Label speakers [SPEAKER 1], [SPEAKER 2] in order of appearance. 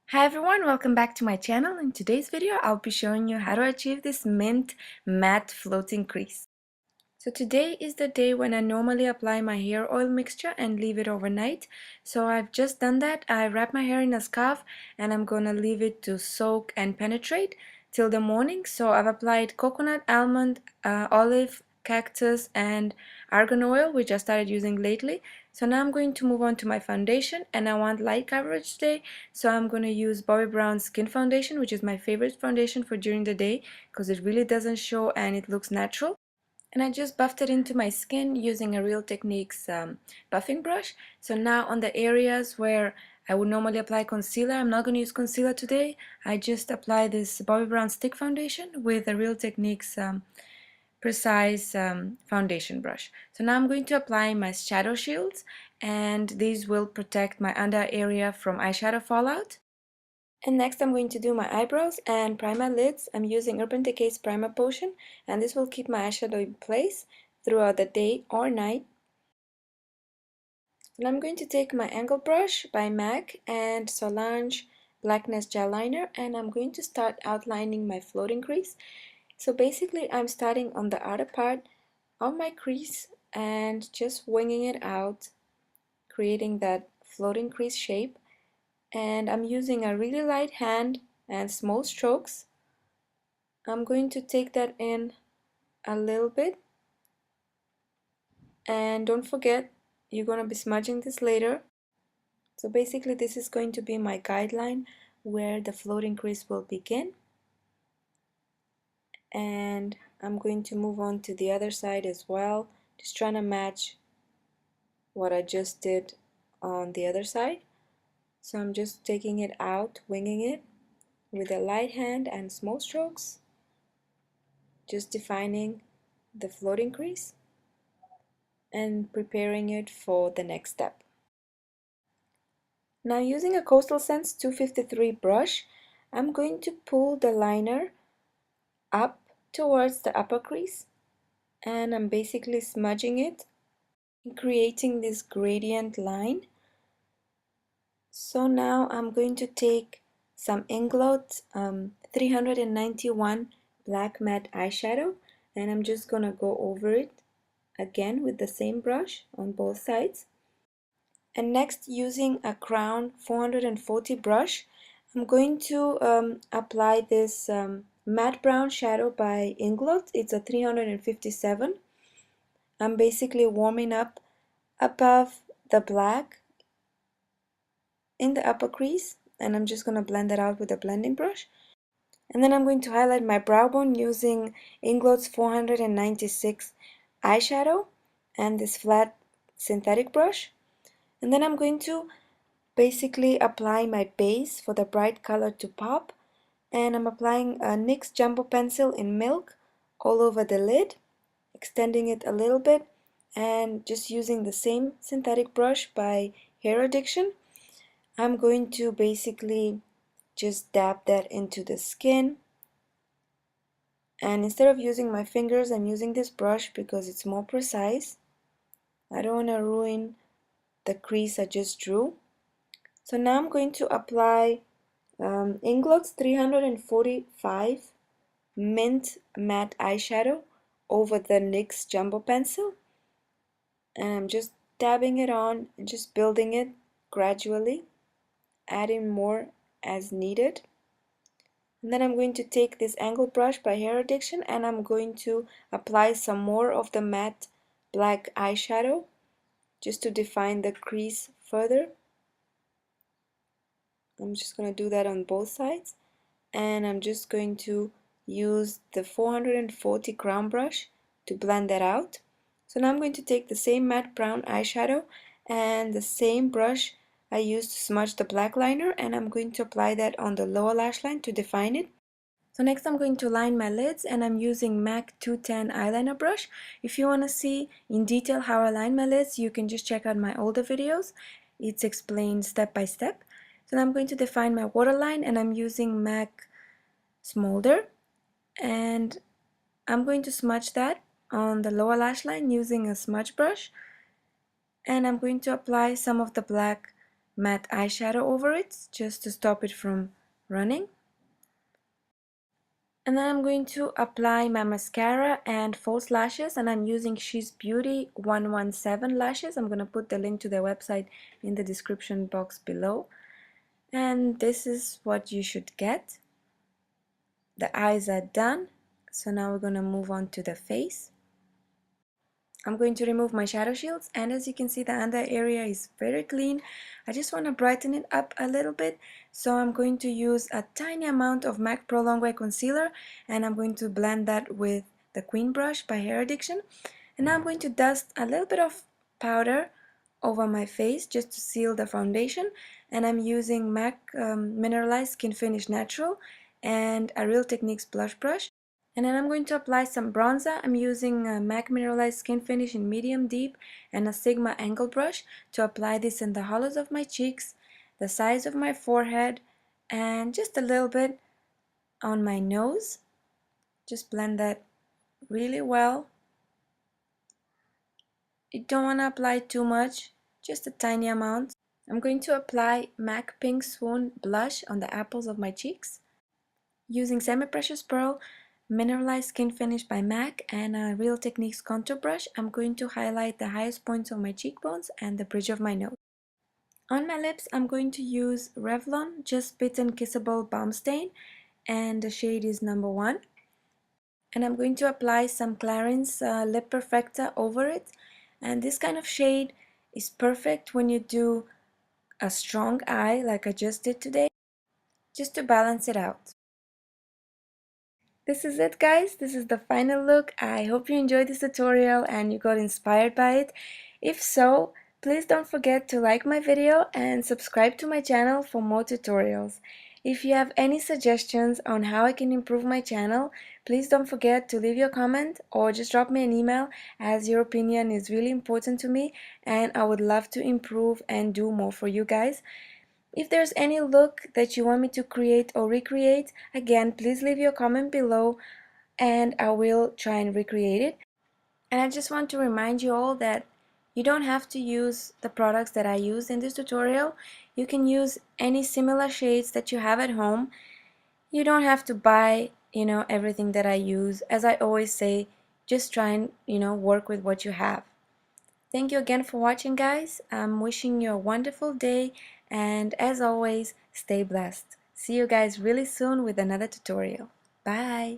[SPEAKER 1] Hi everyone, welcome back to my channel. In today's video, I'll be showing you how to achieve this mint matte floating crease. So today is the day when I normally apply my hair oil mixture and leave it overnight. So I've just done that. I wrap my hair in a scarf and I'm gonna leave it to soak and penetrate till the morning. So I've applied coconut, almond, olive, cactus and argan oil, which I started using lately. So now I'm going to move on to my foundation, and I want light coverage today, so I'm going to use Bobbi Brown Skin Foundation, which is my favorite foundation for during the day because it really doesn't show and it looks natural. And I just buffed it into my skin using a Real Techniques buffing brush. So now on the areas where I would normally apply concealer, I'm not going to use concealer today. I just apply this Bobbi Brown Stick Foundation with a Real Techniques precise foundation brush. So now I'm going to apply my shadow shields, and these will protect my under area from eyeshadow fallout. And next I'm going to do my eyebrows and prime my lids. I'm using Urban Decay's Primer Potion, and this will keep my eyeshadow in place throughout the day or night. And I'm going to take my angle brush by MAC and Solange Blackness Gel Liner, and I'm going to start outlining my floating crease. So basically I'm starting on the outer part of my crease and just winging it out, creating that floating crease shape. And I'm using a really light hand and small strokes. I'm going to take that in a little bit, and don't forget you're going to be smudging this later. So basically this is going to be my guideline where the floating crease will begin, and I'm going to move on to the other side as well, just trying to match what I just did on the other side. So I'm just taking it out, winging it with a light hand and small strokes, just defining the floating crease and preparing it for the next step. Now using a Coastal Scents 253 brush, I'm going to pull the liner up towards the upper crease, and I'm basically smudging it, creating this gradient line. So now I'm going to take some Inglot 391 black matte eyeshadow, and I'm just gonna go over it again with the same brush on both sides. And next, using a Crown 440 brush, I'm going to apply this matte brown shadow by Inglot. It's a 357. I'm basically warming up above the black in the upper crease, and I'm just going to blend that out with a blending brush. And then I'm going to highlight my brow bone using Inglot's 496 eyeshadow and this flat synthetic brush. And then I'm going to basically apply my base for the bright color to pop, and I'm applying a NYX Jumbo Pencil in Milk all over the lid, extending it a little bit, and just using the same synthetic brush by Hair Addiction. I'm going to basically just dab that into the skin, and instead of using my fingers, I'm using this brush because it's more precise. I don't want to ruin the crease I just drew. So now I'm going to apply Inglot's 345 Mint Matte Eyeshadow over the NYX Jumbo Pencil, and I'm just dabbing it on and just building it gradually, adding more as needed. And then I'm going to take this angle brush by Hair Addiction, and I'm going to apply some more of the matte black eyeshadow just to define the crease further. I'm just going to do that on both sides, and I'm just going to use the 440 crown brush to blend that out. So now I'm going to take the same matte brown eyeshadow and the same brush I used to smudge the black liner, and I'm going to apply that on the lower lash line to define it. So next I'm going to line my lids, and I'm using MAC 210 eyeliner brush. If you want to see in detail how I line my lids, you can just check out my older videos. It's explained step by step. So now I'm going to define my waterline, and I'm using MAC Smolder, and I'm going to smudge that on the lower lash line using a smudge brush, and I'm going to apply some of the black matte eyeshadow over it just to stop it from running. And then I'm going to apply my mascara and false lashes, and I'm using She's Beauty 117 lashes. I'm going to put the link to their website in the description box below. And this is what you should get. The eyes are done, so now we're going to move on to the face. I'm going to remove my shadow shields, and as you can see, the under area is very clean. I just want to brighten it up a little bit, so I'm going to use a tiny amount of MAC Pro Longwear Concealer, and I'm going to blend that with the Queen brush by Hair Addiction. And now I'm going to dust a little bit of powder over my face just to seal the foundation, and I'm using MAC Mineralized Skin Finish Natural and a Real Techniques blush brush. And then I'm going to apply some bronzer. I'm using a MAC Mineralized Skin Finish in medium deep and a Sigma angle brush to apply this in the hollows of my cheeks, the sides of my forehead, and just a little bit on my nose. Just blend that really well. You don't want to apply too much, just a tiny amount. I'm going to apply MAC Pink Swoon blush on the apples of my cheeks. Using Semi-Precious Pearl Mineralized Skin Finish by MAC and a Real Techniques contour brush, I'm going to highlight the highest points of my cheekbones and the bridge of my nose. On my lips, I'm going to use Revlon Just Bitten Kissable Balm Stain, and the shade is number 1. And I'm going to apply some Clarins Lip Perfector over it. And this kind of shade is perfect when you do a strong eye like I just did today, just to balance it out. This is it, guys. This is the final look. I hope you enjoyed this tutorial and you got inspired by it. If so, please don't forget to like my video and subscribe to my channel for more tutorials. If you have any suggestions on how I can improve my channel, please don't forget to leave your comment or just drop me an email, as your opinion is really important to me and I would love to improve and do more for you guys. If there's any look that you want me to create or recreate, again, please leave your comment below and I will try and recreate it. And I just want to remind you all that you don't have to use the products that I used in this tutorial. You can use any similar shades that you have at home. You don't have to buy, everything that I use. As I always say, just try and, work with what you have. Thank you again for watching, guys. I'm wishing you a wonderful day, and as always, stay blessed. See you guys really soon with another tutorial. Bye!